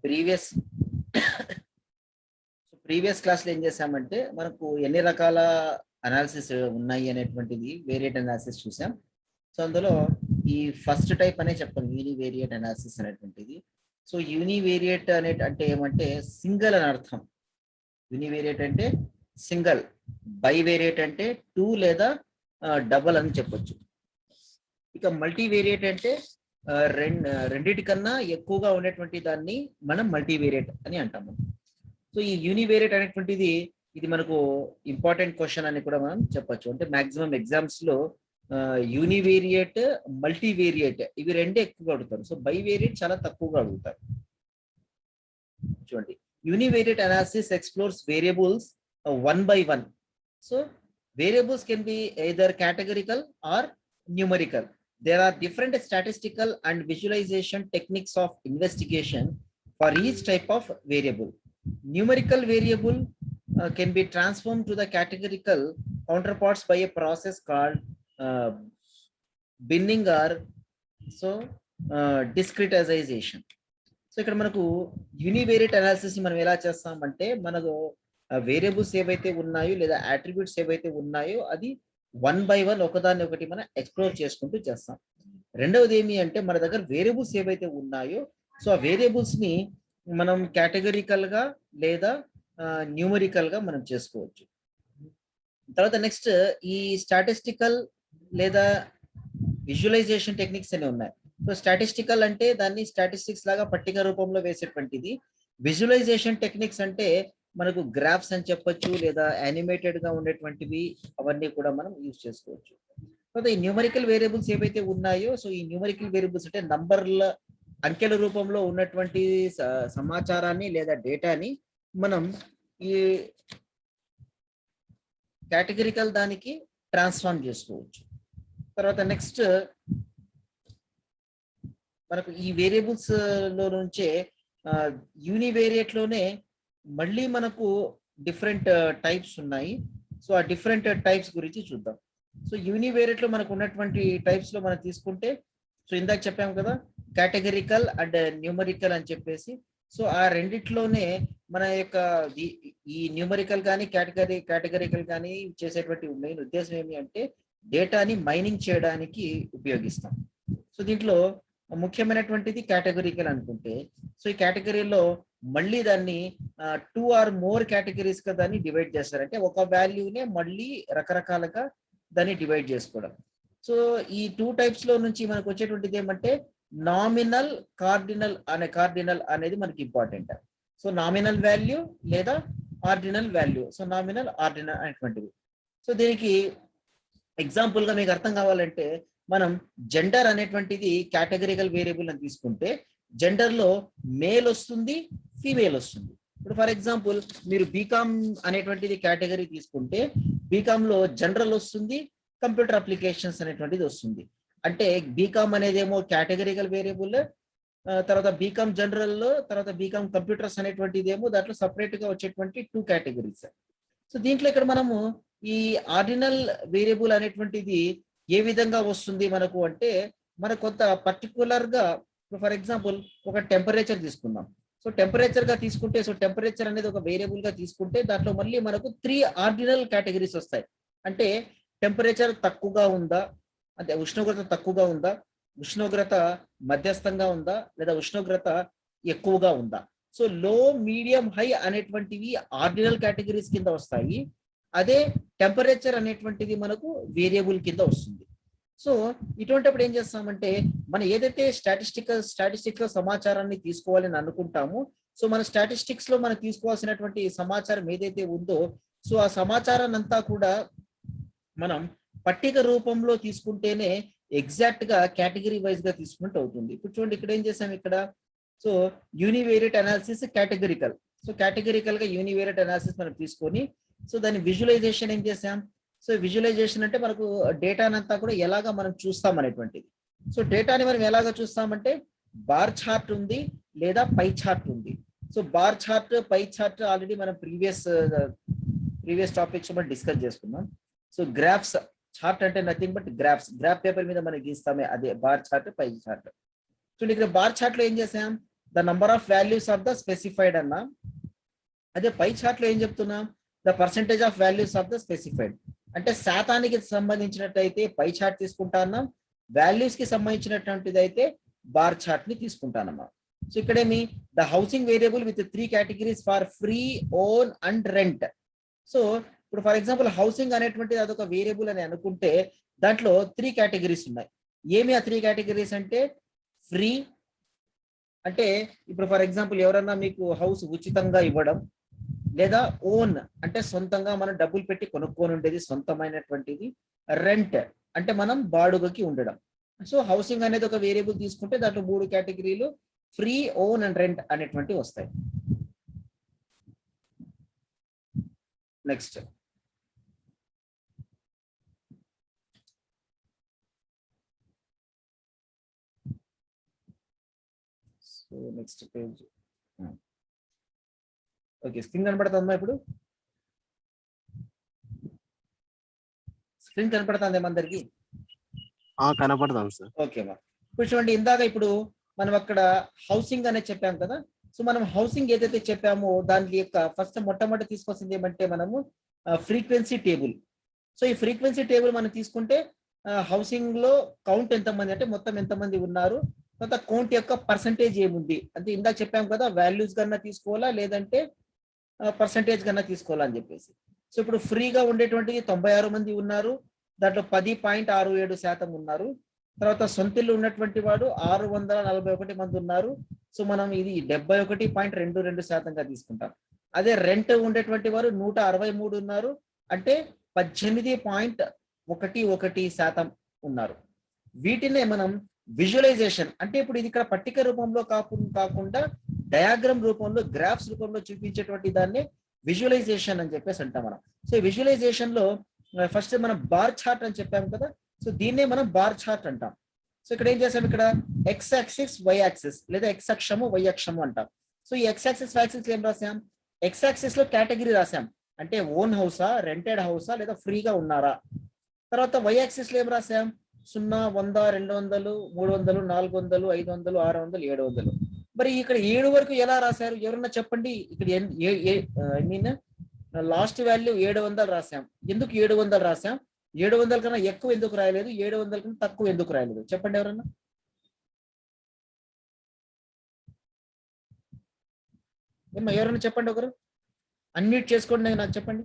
Previous previous క్లాస్లో ఏం చేసామంటే మనకు ఎన్ని రకాల అనాలిసిస్ ఉన్నాయి అనేటువంటిది వేరియట్ అనాలిసిస్ చూసాం. సో అందులో ఈ ఫస్ట్ టైప్ అనే చెప్తాం యూనివేరియట్ అనాలిసిస్ అనేటువంటిది. సో యూనివేరియట్ అంటే ఏమంటే సింగిల్ అని అర్థం. యూనివేరియట్ అంటే సింగిల్, బైవేరియట్ అంటే టూ లేదా డబల్ అని చెప్పొచ్చు. ఇక మల్టీవేరియట్ అంటే రెండిటి కన్నా ఎక్కువగా ఉండేటువంటి దాన్ని మనం మల్టీవేరియట్ అని అంటాము. సో ఈ యూనివేరియట్ అనేటువంటిది ఇది మనకు ఇంపార్టెంట్ క్వశ్చన్ అని కూడా మనం చెప్పొచ్చు. అంటే మాక్సిమం ఎగ్జామ్స్ లో యూనివేరియట్, మల్టీవేరియట్ ఇవి రెండే ఎక్కువగా అడుగుతారు. సో బైవేరియట్ చాలా తక్కువగా అడుగుతారు. చూడండి, univariate analysis explores variables one by one. So variables can be either categorical or numerical. There are different statistical and visualization techniques of investigation for each type of variable. Numerical variable can be transformed to the categorical counterparts by a process called binning or discretization. So ఇక్కడ మనకు యూనివేరియట్ analysis మనం ఎలా చేస్తామంటే మనకు variables ఏవైతే ఉన్నాయో లేదా attributes ఏవైతే ఉన్నాయో అది వన్ బై వన్ ఒకదాన్ని ఒకటి మనం ఎక్స్ప్లోర్ చేసుకుంటూ చేస్తాం. రెండవది ఏమి అంటే మన దగ్గర వేరియబుల్స్ ఏవైతే ఉన్నాయో సో ఆ వేరియబుల్స్ ని మనం కేటగిరికల్ గా లేదా న్యూమరికల్ గా మనం చేసుకోవచ్చు. తర్వాత నెక్స్ట్ ఈ స్టాటిస్టికల్ లేదా విజువలైజేషన్ టెక్నిక్స్ అనేవి ఉన్నాయి. సో స్టాటిస్టికల్ అంటే దాన్ని స్టాటిస్టిక్స్ లాగా పట్టిక రూపంలో వేసేటువంటిది. విజువలైజేషన్ టెక్నిక్స్ అంటే మనకు గ్రాఫ్స్ అని చెప్పొచ్చు లేదా యానిమేటెడ్ గా ఉండేటువంటివి అవన్నీ కూడా మనం యూజ్ చేసుకోవచ్చు. తర్వాత ఈ న్యూమరికల్ వేరియబుల్స్ ఏవైతే ఉన్నాయో సో ఈ న్యూమరికల్ వేరియబుల్స్ అంటే నంబర్ల అంకెల రూపంలో ఉన్నటువంటి సమాచారాన్ని లేదా డేటాని మనం ఈ కేటగిరికల్ దానికి ట్రాన్స్ఫార్మ్ చేసుకోవచ్చు. తర్వాత నెక్స్ట్ మనకు ఈ వేరియబుల్స్ లో నుంచే యూనివేరియట్ లోనే మళ్ళీ మనకు డిఫరెంట్ టైప్స్ ఉన్నాయి. సో ఆ డిఫరెంట్ టైప్స్ గురించి చూద్దాం. సో యూనివేరియట్ లో మనకు ఉన్నటువంటి టైప్స్ లో మనం తీసుకుంటే సో ఇందాక చెప్పాము కదా కేటగిరికల్ అండ్ న్యూమరికల్ అని చెప్పేసి. సో ఆ రెండిట్లోనే మన యొక్క ఈ న్యూమరికల్ కానీ కేటగిరికల్ కానీ చేసేటువంటి మెయిన్ ఉద్దేశం ఏమి అంటే డేటాని మైనింగ్ చేయడానికి ఉపయోగిస్తాం. సో దీంట్లో ముఖ్యమైనటువంటిది కేటగిరికల్ అనుకుంటే సో ఈ కేటగిరీలో మళ్ళీ దాన్ని 2 or more కేటగిరీస్ గా దాన్ని డివైడ్ చేస్తారు. అంటే ఒక వాల్యూనే మళ్ళీ రకరకాలుగా దాన్ని డివైడ్ చేసుకోవడం. సో ఈ 2 టైప్స్ లో నుంచి మనకు వచ్చేటువంటిది ఏమంటే నామినల్ కార్డినల్ అనేది మనకి ఇంపార్టెంట్. సో నామినల్ వాల్యూ లేదా ordinal value. So nominal ordinal అనేటువంటివి. సో దీనికి ఎగ్జాంపుల్ గా మీకు అర్థం కావాలంటే మనం జెండర్ అనేటువంటిది కేటగిరికల్ వేరియబుల్ అని తీసుకుంటే జెండర్ లో మేల్ వస్తుంది, ఫీమేల్ వస్తుంది. ఇప్పుడు ఫర్ ఎగ్జాంపుల్ మీరు బీకామ్ అనేటువంటిది కేటగిరీ తీసుకుంటే బీకామ్ లో జనరల్ వస్తుంది, కంప్యూటర్ అప్లికేషన్స్ అనేటువంటిది వస్తుంది. అంటే బీకామ్ అనేది ఏమో కేటగిరికల్ వేరియబుల్, తర్వాత బీకామ్ జనరల్ లో తర్వాత బీకామ్ కంప్యూటర్స్ అనేటువంటిది ఏమో దాంట్లో సపరేట్ గా వచ్చేటువంటి 2 కేటగిరీస్. సో దీంట్లో ఇక్కడ మనము ఈ ఆర్డినల్ వేరియబుల్ అనేటువంటిది ఏ విధంగా వస్తుంది మనకు అంటే మనకు కొంత పర్టికులర్ గా ఫర్ ఎగ్జాంపుల్ ఒక టెంపరేచర్ తీసుకుందాం. సో టెంపరేచర్ గా తీసుకుంటే సో టెంపరేచర్ అనేది ఒక వేరియబుల్ గా తీసుకుంటే దాంట్లో మళ్ళీ మనకు 3 ఆర్డినల్ కేటగిరీస్ వస్తాయి. అంటే టెంపరేచర్ తక్కువగా ఉందా, అంటే ఉష్ణోగ్రత తక్కువగా ఉందా, ఉష్ణోగ్రత మధ్యస్థంగా ఉందా లేదా ఉష్ణోగ్రత ఎక్కువగా ఉందా. సో లో, మీడియం, హై అనేటువంటివి ఆర్డినల్ కేటగిరీస్ కింద వస్తాయి. అదే టెంపరేచర్ అనేటువంటిది మనకు వేరియబుల్ కింద వస్తుంది. సో ఇటువంటిప్పుడు ఏం చేస్తామంటే మనం ఏదైతే స్టాటిస్టిక్స్ సమాచారాన్ని తీసుకోవాలని అనుకుంటామో సో మన స్టాటిస్టిక్స్ లో మనం తీసుకోవాల్సినటువంటి సమాచారం ఏదైతే ఉందో సో ఆ సమాచారాన్ని అంతా కూడా మనం పట్టిక రూపంలో తీసుకుంటేనే ఎగ్జాక్ట్ గా కేటగిరీ వైజ్ గా తీసుకుంటూ అవుతుంది. ఇప్పుడు చూడండి ఇక్కడ ఏం చేసాం ఇక్కడ so యూనివేరియట్ analysis categorical. So categorical గా యూనివేరియట్ అనాలిసిస్ మనం తీసుకొని సో దాని విజువలైజేషన్ ఏం చేసాం. సో విజువలైజేషన్ అంటే మనకు డేటానంతా కూడా ఎలాగా మనం చూస్తాం అనేటువంటిది. సో డేటాని మనం ఎలాగా చూస్తామంటే బార్ చార్ట్ ఉంది లేదా పై చార్ట్ ఉంది. So bar chart, pie chart already మనం ప్రీవియస్ టాపిక్స్ మనం డిస్కస్ చేసుకున్నాం. సో గ్రాఫ్స్, చార్ట్ అంటే nothing but graphs, graph paper మీద మనం గీస్తామే అదే బార్ చార్ట్, పై చార్ట్. చూడండి ఇక్కడ బార్ చార్ట్ లో ఏం చేసాం the number of values of the specified అన్నా. అదే పై చార్ట్ లో ఏం చెప్తున్నా, the percentage of values of the specified. అంటే శాతానికి సంబంధించినట్టయితే పై చార్ట్ తీసుకుంటా అన్నాం, వాల్యూస్ కి సంబంధించినటువంటిది అయితే బార్ చార్ట్ ని తీసుకుంటానమ్మా. సో ఇక్కడేమి the housing variable with 3 categories for free, own and rent. So ఇప్పుడు ఫర్ ఎగ్జాంపుల్ హౌసింగ్ అనేటువంటిది అదొక వేరియబుల్ అని అనుకుంటే దాంట్లో 3 కేటగిరీస్ ఉన్నాయి. ఏమి ఆ 3 కేటగిరీస్ అంటే, ఫ్రీ అంటే ఇప్పుడు ఫర్ ఎగ్జాంపుల్ ఎవరన్నా మీకు హౌస్ ఉచితంగా ఇవ్వడం, లేదా ఓన్ అంటే సొంతంగా మనం డబ్బులు పెట్టి కొనుక్కొని ఉండేది సొంతమైనటువంటిది, రెంట్ అంటే మనం బాడుగకి ఉండడం. సో హౌసింగ్ అనేది ఒక వేరియబుల్ తీసుకుంటే దాంట్లో 3 కేటగిరీలు ఫ్రీ, ఓన్ అండ్ రెంట్ అనేటువంటివి వస్తాయి. Next so next page. Okay, screen కనపడుతుందా ఇప్పుడు? స్క్రీన్ కనపడుతుంది ఏమందరికి? కనపడుతుంది సార్. ఓకే మా. ఇప్పుడు చూడండి, ఇందాక ఇప్పుడు మనం అక్కడ హౌసింగ్ అనేది చెప్పాం కదా. సో మనం హౌసింగ్ ఏదైతే చెప్పామో దాని యొక్క ఫస్ట్ మొట్టమొదటి తీసుకొచ్చింది ఏమంటే మనము ఫ్రీక్వెన్సీ టేబుల్. సో ఈ ఫ్రీక్వెన్సీ టేబుల్ మనం తీసుకుంటే హౌసింగ్ లో కౌంట్ ఎంతమంది అంటే మొత్తం ఎంతమంది ఉన్నారు, తర్వాత కౌంట్ యొక్క పర్సంటేజ్ ఏముంది అంటే ఇందాక చెప్పాం కదా, వాల్యూస్ కన్నా తీసుకోవాలా లేదంటే పర్సంటేజ్ కన్నా తీసుకోవాలా అని చెప్పేసి. సో ఇప్పుడు ఫ్రీగా ఉండేటువంటిది 96 మంది ఉన్నారు, దాంట్లో 10.67% ఉన్నారు. తర్వాత సొంతిల్లు ఉన్నటువంటి వాడు 641 మంది ఉన్నారు. సో మనం ఇది 71.22%గా తీసుకుంటాం. అదే రెంట్ ఉండేటువంటి వారు 163 ఉన్నారు, అంటే 18.11% ఉన్నారు. వీటినే మనం విజువలైజేషన్ అంటే ఇప్పుడు ఇది ఇక్కడ పట్టిక రూపంలో కాకుండా డయాగ్రామ్ రూపంలో, గ్రాఫ్స్ రూపంలో చూపించేటువంటి దాన్ని విజువలైజేషన్ అని చెప్పేసి అంటాం మనం. సో విజువలైజేషన్ లో ఫస్ట్ మనం బార్ చార్ట్ అని చెప్పాం కదా, సో దీన్నే మనం బార్ చార్ట్ అంటాం. సో ఇక్కడ ఏం చేసాం, ఇక్కడ ఎక్స్ యాక్సిస్, వై యాక్సిస్ లేదా ఎక్స్ అక్షము, వై అక్షము అంటాం. సో ఈ ఎక్స్ యాక్సిస్, వై యాక్సిస్ ఏం రాసాం, ఎక్స్ యాక్సిస్ లో కేటగిరీ రాసాం, అంటే ఓన్ హౌసా, రెంటెడ్ హౌసా లేదా ఫ్రీగా ఉన్నారా. తర్వాత వై యాక్సిస్ లో ఏం రాసాం, 0, 100, 200, 300, 400, 500, 600, 700. మరి ఇక్కడ 7 వరకు ఎలా రాశారు ఎవరన్నా చెప్పండి. ఇక్కడ ఐ మీన్ లాస్ట్ వాల్యూ 700 రాసాం. ఎందుకు 700 రాసాం, 700 కన్నా ఎక్కువ ఎందుకు రాయలేదు, 700 కన్నా తక్కువ ఎందుకు రాయలేదు చెప్పండి ఎవరన్నా. ఏమో ఎవరన్నా చెప్పండి, ఒకరు అన్మ్యూట్ చేసుకోండి, నాకు చెప్పండి.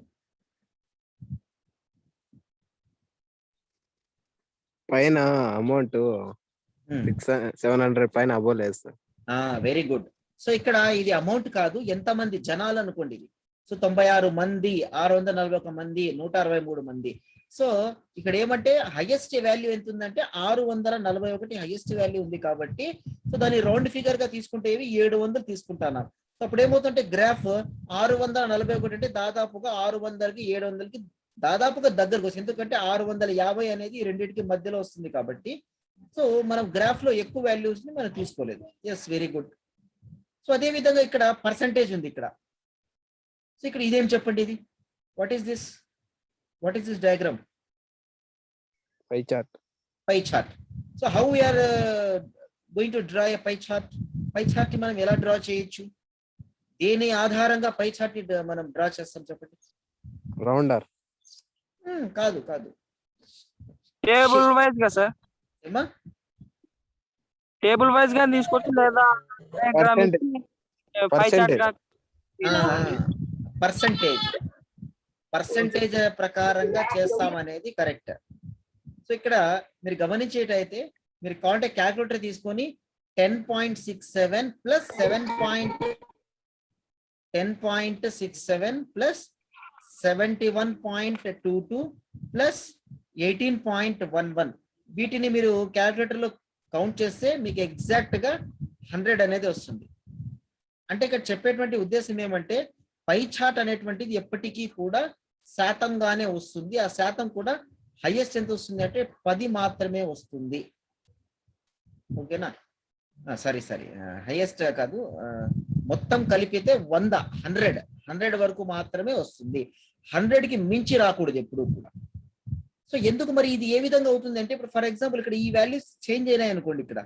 పైన అమౌంట్ 700 పైన అవ్వలేదు సార్. Very good. సో ఇక్కడ ఇది అమౌంట్ కాదు, ఎంతమంది జనాలు అనుకోండి ఇది. సో 96 మంది, 641 మంది, 163 మంది. సో ఇక్కడ ఏమంటే హైయెస్ట్ వాల్యూ ఎంత ఉందంటే 641 హైయెస్ట్ వాల్యూ ఉంది కాబట్టి సో దాన్ని రౌండ్ ఫిగర్ గా తీసుకుంటే 700 తీసుకుంటాను. సో అప్పుడు ఏమవుతుంటే గ్రాఫ్ 641 అంటే దాదాపుగా 600కి 700కి దాదాపుగా దగ్గరకు వస్తుంది. ఎందుకంటే 650 అనేది ఈ రెండింటికి మధ్యలో వస్తుంది కాబట్టి. సో మనం గ్రాఫ్ లో ఎక్కువ వాల్యూస్ ని మనం తీసుకోలేదు. Yes, very good. సో అదే విధంగా ఇక్కడ పర్సంటేజ్ ఉంది ఇక్కడ. సో ఇక్కడ ఇదేం చెప్పండి, ఇది what is this, what is this diagram? Pie chart. Pie chart. So how we are going to draw a pie chart? Pie chart ని మనం ఎలా డ్రా చేయొచ్చు, దేని ఆధారంగా పై చార్ట్ ని మనం డ్రా చేస్తాం చెప్పండి? రౌండర్. కాదు కాదు, టేబుల్ వైజ్ గా సార్, ఏమా టేబుల్ వైజ్ గా తీసుకోవచ్చు లేదా పర్సంటేజ్ ప్రకారంగా చేస్తామనేది కరెక్ట్. సో ఇక్కడ మీరు గమనించేటైతే మీరు కాంటే క్యాల్కులేటర్ తీసుకొని 10.67 ప్లస్ 10.67 ప్లస్ 71.22 ప్లస్ 18.11 వీటిని మీరు క్యాల్కులేటర్ లో కౌంట్ చేస్తే మీకు ఎగ్జాక్ట్ గా 100 అనేది వస్తుంది. అంటే ఇక్కడ చెప్పేటువంటి ఉద్దేశం ఏమంటే పై చార్ట్ అనేటువంటిది ఎప్పటికీ కూడా శాతంగానే వస్తుంది. ఆ శాతం కూడా హైయెస్ట్ ఎంత వస్తుంది అంటే 10 మాత్రమే వస్తుంది. ఓకేనా? సారీ హైయెస్ట్ కాదు, మొత్తం కలిపితే 100 వరకు మాత్రమే వస్తుంది. 100కి మించి రాకూడదు ఎప్పుడు కూడా. సో ఎందుకు మరి ఇది ఏ విధంగా అవుతుంది అంటే ఇప్పుడు ఫర్ ఎగ్జాంపుల్ ఇక్కడ ఈ వాల్యూస్ చేంజ్ అయినాయి అనుకోండి, ఇక్కడ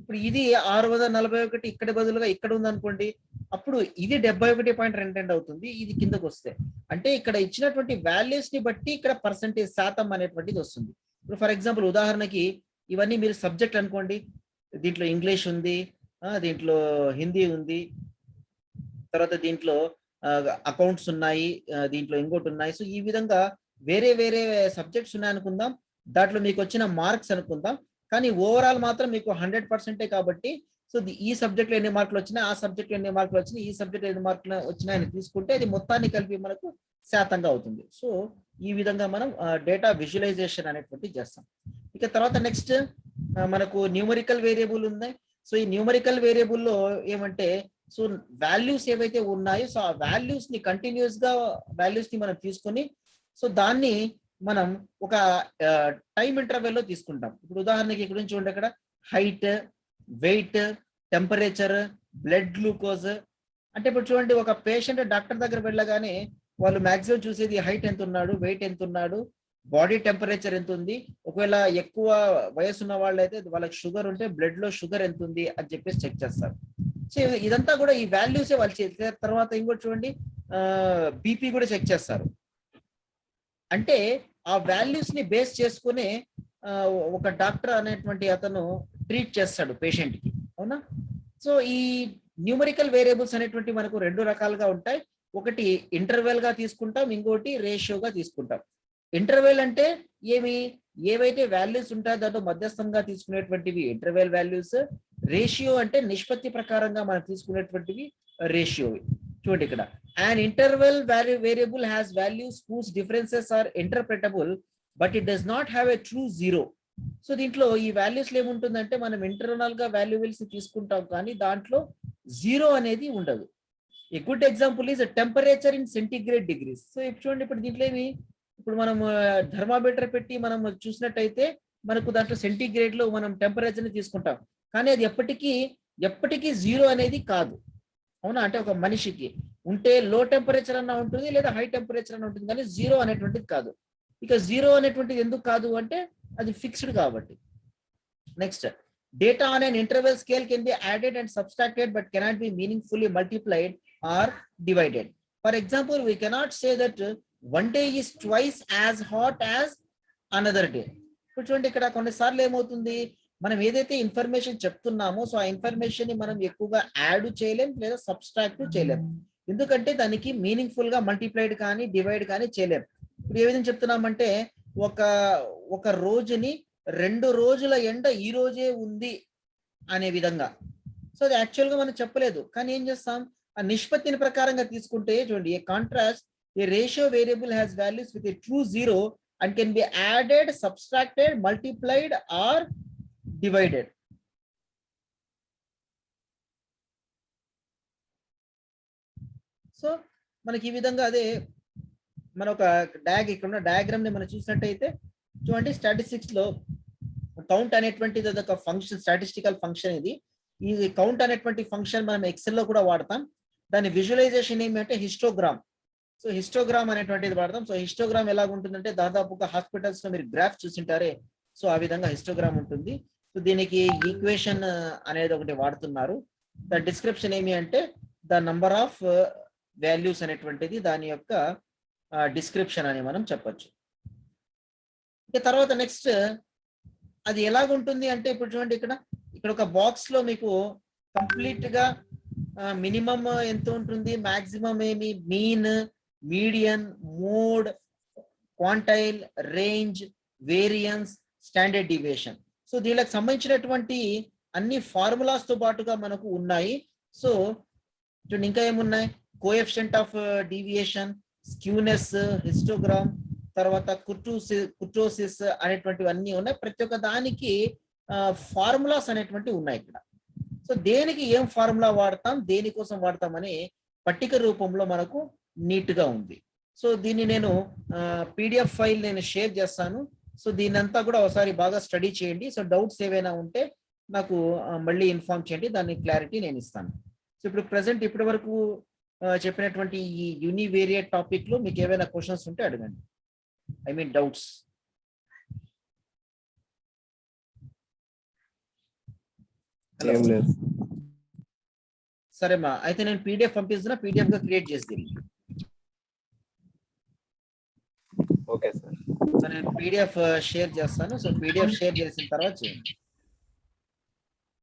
ఇప్పుడు ఇది 641 ఇక్కడ బదులుగా ఇక్కడ ఉంది అనుకోండి, అప్పుడు ఇది 71.22 అవుతుంది, ఇది కిందకు వస్తే. అంటే ఇక్కడ ఇచ్చినటువంటి వాల్యూస్ ని బట్టి ఇక్కడ పర్సంటేజ్ శాతం అనేటువంటిది వస్తుంది. ఇప్పుడు ఫర్ ఎగ్జాంపుల్ ఉదాహరణకి ఇవన్నీ మీరు సబ్జెక్ట్ అనుకోండి, దీంట్లో ఇంగ్లీష్ ఉంది, దీంట్లో హిందీ ఉంది, తర్వాత దీంట్లో అకౌంట్స్ ఉన్నాయి, దీంట్లో ఇంకోటి ఉన్నాయి. సో ఈ విధంగా వేరే వేరే సబ్జెక్ట్స్ ఉన్నాయి అనుకుందాం, దాంట్లో మీకు వచ్చిన మార్క్స్ అనుకుందాం, కానీ ఓవరాల్ మాత్రం మీకు 100% కాబట్టి సో ఈ సబ్జెక్ట్ లో ఎన్ని మార్కులు వచ్చినాయి, ఆ సబ్జెక్ట్ లో ఎన్ని మార్కులు వచ్చినాయి, ఈ సబ్జెక్ట్ ఎన్ని మార్కులు వచ్చినాయని తీసుకుంటే అది మొత్తాన్ని కలిపి మనకు శాతంగా అవుతుంది. సో ఈ విధంగా మనం డేటా విజువలైజేషన్ అనేటువంటి చేస్తాం. ఇక తర్వాత నెక్స్ట్ మనకు న్యూమరికల్ వేరియబుల్ ఉన్నాయి. సో ఈ న్యూమరికల్ వేరియబుల్లో ఏమంటే, సో వాల్యూస్ ఏవైతే ఉన్నాయో సో ఆ వాల్యూస్ ని కంటిన్యూస్ గా వాల్యూస్ ని మనం తీసుకొని సో దాన్ని మనం ఒక టైం ఇంటర్వెల్ లో తీసుకుంటాం. ఇప్పుడు ఉదాహరణకి ఇక్కడ నుంచి చూడండి, అక్కడ height, weight, temperature, blood glucose. అంటే ఇప్పుడు చూడండి, ఒక పేషెంట్ డాక్టర్ దగ్గర వెళ్ళగానే వాళ్ళు మాక్సిమం చూసేది హైట్ ఎంత ఉన్నాడు, వెయిట్ ఎంత ఉన్నాడు, బాడీ టెంపరేచర్ ఎంత ఉంది. ఒకవేళ ఎక్కువ వయసు ఉన్న వాళ్ళు అయితే వాళ్ళకి షుగర్ ఉంటే బ్లడ్ లో షుగర్ ఎంత ఉంది అని చెప్పేసి చెక్ చేస్తారు. సో ఇదంతా కూడా ఈ వాల్యూసే వాళ్ళు చేస్తారు. తర్వాత ఇంకోటి చూడండి, బీపీ కూడా చెక్ చేస్తారు. అంటే ఆ వాల్యూస్ ని బేస్ చేసుకునే ఒక డాక్టర్ అనేటువంటి అతను ట్రీట్ చేస్తాడు పేషెంట్ కి, అవునా? సో ఈ న్యూమరికల్ వేరియబుల్స్ అనేటువంటి మనకు రెండు రకాలుగా ఉంటాయి. ఒకటి ఇంటర్వెల్ గా తీసుకుంటాం, ఇంకోటి రేషియోగా తీసుకుంటాం. ఇంటర్వెల్ అంటే ఏవైతే వాల్యూస్ ఉంటాయో దాంట్లో మధ్యస్థంగా తీసుకునేటువంటివి ఇంటర్వెల్ వాల్యూస్. రేషియో అంటే నిష్పత్తి ప్రకారంగా మనం తీసుకునేటువంటివి రేషియో. చూడండి ఇక్కడ, an interval variable has values whose differences are interpretable but it does not have a true zero. So దీంట్లో ఈ వాల్యూస్ ఏముంటుందంటే మనం ఇంటర్నల్ గా వాల్యూబుల్స్ తీసుకుంటాం కానీ దాంట్లో జీరో అనేది ఉండదు. A good example is temperature in centigrade degrees. So ఇప్పుడు చూడండి, ఇప్పుడు దీంట్లో ఇప్పుడు మనం థర్మామీటర్ పెట్టి మనం చూసినట్టయితే మనకు దాంట్లో సెంటిగ్రేడ్ లో మనం టెంపరేచర్ ని తీసుకుంటాం, కానీ అది ఎప్పటికీ జీరో అనేది కాదు, అవునా? అంటే ఒక మనిషికి ఉంటే లో టెంపరేచర్ అన్న ఉంటుంది లేదా హై టెంపరేచర్ అన్న ఉంటుంది, కానీ జీరో అనేటువంటిది కాదు. ఇక జీరో అనేటువంటిది ఎందుకు కాదు అంటే అది ఫిక్స్డ్ కాబట్టి. Next, data on an interval scale can be added and subtracted but cannot be meaningfully multiplied or divided. For example, we cannot say that one day is twice as hot as another day. ఇప్పుడు చూడండి, ఇక్కడ కొన్నిసార్లు ఏమవుతుంది, మనం ఏదైతే information చెప్తున్నామో so ఆ information ని మనం ఎక్కువగా యాడ్ చేయలేం లేదా సబ్స్ట్రాక్ట్ చేయలేం, ఎందుకంటే దానికి మీనింగ్ఫుల్ గా మల్టిప్లైడ్ కానీ డివైడ్ కానీ చేయలేం. ఇప్పుడు ఏ విధంగా చెప్తున్నామంటే, ఒక రోజుని 2 రోజుల ఎండ ఈ రోజే ఉంది అనే విధంగా. సో అది యాక్చువల్ గా మనం చెప్పలేదు, కానీ ఏం చేస్తాం, ఆ నిష్పత్తిని ప్రకారంగా తీసుకుంటే చూడండి, a contrast a ratio variable has values with a true zero and can be added, subtracted, multiplied or divided. So మనకి ఈ విధంగా అదే మన ఒక ఇక్కడ ఉన్న డయాగ్రామ్ ని మనం చూసినట్టయితే చూడండి, స్టాటిస్టిక్స్ లో కౌంట్ అనేటువంటిది ఒక ఫంక్షన్, స్టాటిస్టికల్ ఫంక్షన్. ఈ కౌంట్ అనేటువంటి ఫంక్షన్ మనం ఎక్సెల్ లో కూడా వాడతాం. దాని విజువలైజేషన్ ఏమంటే హిస్టోగ్రామ్. సో హిస్టోగ్రామ్ అనేటువంటిది వాడతాం. సో హిస్టోగ్రామ్ ఎలా ఉంటుందంటే, దాదాపుగా హాస్పిటల్స్ లో మీరు గ్రాఫ్ చూసింటారే, సో ఆ విధంగా హిస్టోగ్రామ్ ఉంటుంది. సో దీనికి ఈక్వేషన్ అనేది ఒకటి వాడుతున్నారు. ద డిస్క్రిప్షన్ ఏమి అంటే ద నంబర్ ఆఫ్ వాల్యూస్ అనేటువంటిది దాని యొక్క డిస్క్రిప్షన్ అని మనం చెప్పొచ్చు. ఇక తర్వాత నెక్స్ట్ అది ఎలాగుంటుంది అంటే, ఇప్పుడు చూడండి, ఇక్కడ ఒక బాక్స్ లో మీకు కంప్లీట్ గా మినిమం ఎంత ఉంటుంది, మాక్సిమం ఏమి, mean, median, mode, quantile, range, variance, standard deviation. So దీనికి సంబంధించినటువంటి అన్ని ఫార్ములాస్ తో పాటుగా మనకు ఉన్నాయి. సో చూడండి, ఇంకా ఏమున్నాయి, coefficient of deviation, skewness, histogram, తర్వాత కుర్టోసిస్ అనేటువంటివి అన్ని ఉన్నాయి. ప్రతి ఒక్క దానికి ఫార్ములాస్ అనేటువంటివి ఉన్నాయి ఇక్కడ. సో దేనికి ఏం ఫార్ములా వాడతాం, దేనికోసం వాడతాం అని పట్టిక రూపంలో మనకు నీట్ గా ఉంది. సో దీన్ని నేను పీడిఎఫ్ ఫైల్ నేను షేర్ చేస్తాను. సో దీని అంతా కూడా ఒకసారి బాగా స్టడీ చేయండి. సో డౌట్స్ ఏవైనా ఉంటే నాకు మళ్ళీ ఇన్ఫార్మ్ చేయండి, దాని క్లారిటీ నేను ఇస్తాను. సో ఇప్పుడు ప్రెసెంట్ ఇప్పటి వరకు చెప్పినటువంటి ఈ యూనివేరియట్ టాపిక్ లో మీకు ఏవైనా క్వశ్చన్స్ ఉంటే అడగండి, ఐ మీన్ డౌట్స్. హలో ఏం లేదు. సరేమ్మా, అయితే నేను పీడిఎఫ్ పంపిస్తున్నా, పీడిఎఫ్ గా క్రియేట్ చేసి దీన్ని. Okay sir. సో నేను పీడిఎఫ్ షేర్ చేస్తాను. సో పీడిఎఫ్ షేర్ చేసిన తర్వాత చేయండి.